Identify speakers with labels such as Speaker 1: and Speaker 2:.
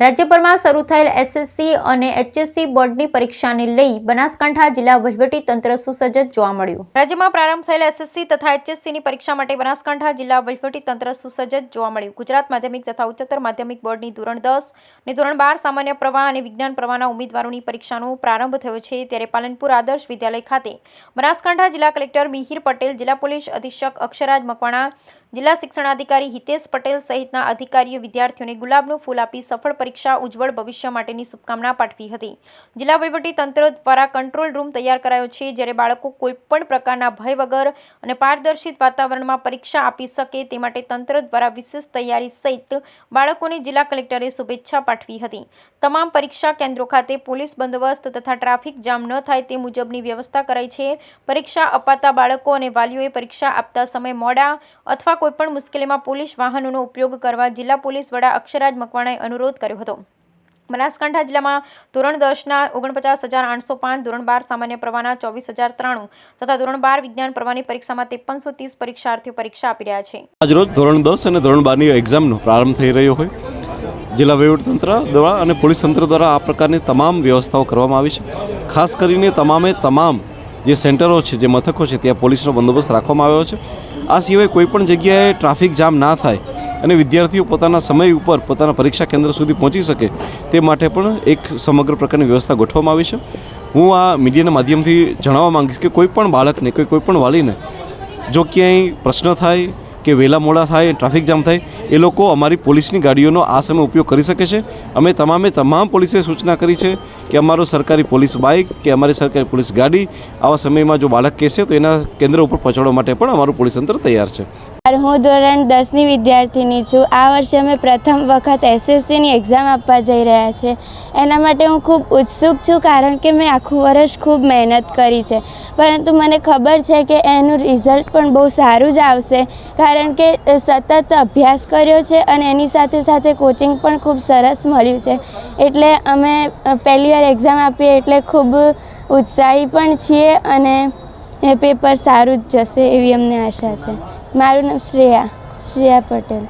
Speaker 1: રાજ્યભરમાં શરૂ થયેલ એસએસસી અને એચએસસી બોર્ડની પરીક્ષાને લઈ બનાસકાંઠા જિલ્લા વહીવટીતંત્ર સુસજ્જ જોવા મળ્યું। રાજ્યમાં પ્રારંભ થયેલ એસએસસી તથા એચએસસીની પરીક્ષા માટે બનાસકાંઠા જિલ્લા વહીવટીતંત્ર સુસજ્જ જોવા મળ્યું। ગુજરાત માધ્યમિક તથા ઉચ્ચતર માધ્યમિક બોર્ડની ધોરણ 10 અને ધોરણ 12 સામાન્ય પ્રવાહ અને વિજ્ઞાન પ્રવાહના ઉમેદવારોની પરીક્ષાનો પ્રારંભ થયો છે। ત્યારે પાલનપુર આદર્શ વિદ્યાલય ખાતે બનાસકાંઠા જિલ્લા કલેક્ટર મિહિર પટેલ, જિલ્લા પોલીસ અધિક્ષક અક્ષરાજ મકવાણા, જિલ્લા શિક્ષણાધિકારી હિતેશ પટેલ સહિતના અધિકારીઓ વિદ્યાર્થીઓને ગુલાબનું ફૂલ આપી સફળ પરીક્ષા ઉજ્જવળ ભવિષ્ય માટેની શુભકામના પાઠવી હતી। જિલ્લા વહીવટીતંત્ર દ્વારા કંટ્રોલ રૂમ તૈયાર કરાયો છે, જ્યારે બાળકો કોઈપણ પ્રકારના ભય વગર અને પારદર્શિત વાતાવરણમાં પરીક્ષા આપી શકે તે માટે તંત્ર દ્વારા વિશેષ તૈયારી સહિત બાળકોને જિલ્લા કલેક્ટરે શુભેચ્છા પાઠવી હતી। તમામ પરીક્ષા કેન્દ્રો ખાતે પોલીસ બંદોબસ્ત તથા ટ્રાફિક જામ ન થાય તે મુજબની વ્યવસ્થા કરાઈ છે। પરીક્ષા અપાતા બાળકો અને વાલીઓએ પરીક્ષા આપતા સમયે મોડા અથવા કોઈપણ મુશ્કેલીમાં પોલીસ વાહનોનો ઉપયોગ કરવા જિલ્લા પોલીસ વડા અક્ષરાજ મકવાણાએ અનુરોધ કર્યો હતો। બનાસકાંઠા જિલ્લામાં ધોરણ 10ના 49,805, ધોરણ 12 સામાન્ય પ્રવાહના 24,093 તથા ધોરણ 12 વિજ્ઞાન પ્રવાહની પરીક્ષામાં 5330 પરીક્ષાર્થીઓ પરીક્ષા આપી રહ્યા છે।
Speaker 2: આજરોજ ધોરણ 10 અને ધોરણ 12ની એક્ઝામનો પ્રારંભ થઈ રહ્યો હોય જિલ્લા વહીવટીતંત્ર દ્વારા અને પોલીસ તંત્ર દ્વારા આ પ્રકારની તમામ વ્યવસ્થાઓ કરવામાં આવી છે। ખાસ કરીને તમામ જે સેન્ટરો છે, જે મથકો છે, ત્યાં પોલીસનો બંદોબસ્ત રાખવામાં આવ્યો છે। આ સિવાય કોઈપણ જગ્યાએ ટ્રાફિક જામ ના થાય અને વિદ્યાર્થીઓ પોતાના સમય ઉપર પોતાના પરીક્ષા કેન્દ્ર સુધી પહોંચી શકે તે માટે પણ એક સમગ્ર પ્રકારની વ્યવસ્થા ગોઠવવામાં આવી છે। હું આ મીડિયાના માધ્યમથી જણાવવા માંગીશ કે કોઈપણ બાળકને કોઈપણ વાલીને જો ક્યાંય પ્રશ્ન થાય કે વહેલા મોડા થાય, ટ્રાફિક જામ થાય, એ લોકો અમારી પોલીસની ગાડીઓનો આ સમય ઉપયોગ કરી શકે છે। અમે તમામ પોલીસે સૂચના કરી છે કે અમારું સરકારી પોલીસ બાઇક કે અમારી સરકારી પોલીસ ગાડી આવા સમયમાં જો બાળક કહેશે તો એના કેન્દ્ર ઉપર પહોંચાડવા માટે પણ અમારું પોલીસ તંત્ર તૈયાર છે।
Speaker 3: હું ધોરણ 10ની વિદ્યાર્થીની છું। આ વર્ષે અમે પ્રથમ વખત એસએસસીની એક્ઝામ આપવા જઈ રહ્યા છીએ। એના માટે હું ખૂબ ઉત્સુક છું, કારણ કે મેં આખું વર્ષ ખૂબ મહેનત કરી છે, પરંતુ મને ખબર છે કે એનું રિઝલ્ટ પણ બહુ સારું જ આવશે, કારણ કે સતત અભ્યાસ કર્યો છે અને એની સાથે કોચિંગ પણ ખૂબ સરસ મળ્યું છે। એટલે અમે પહેલી વાર એક્ઝામ આપીએ એટલે ખૂબ ઉત્સાહી પણ છીએ અને એ પેપર સારું જ જશે એવી અમને આશા છે। મારું નામ શ્રેયા પટેલ।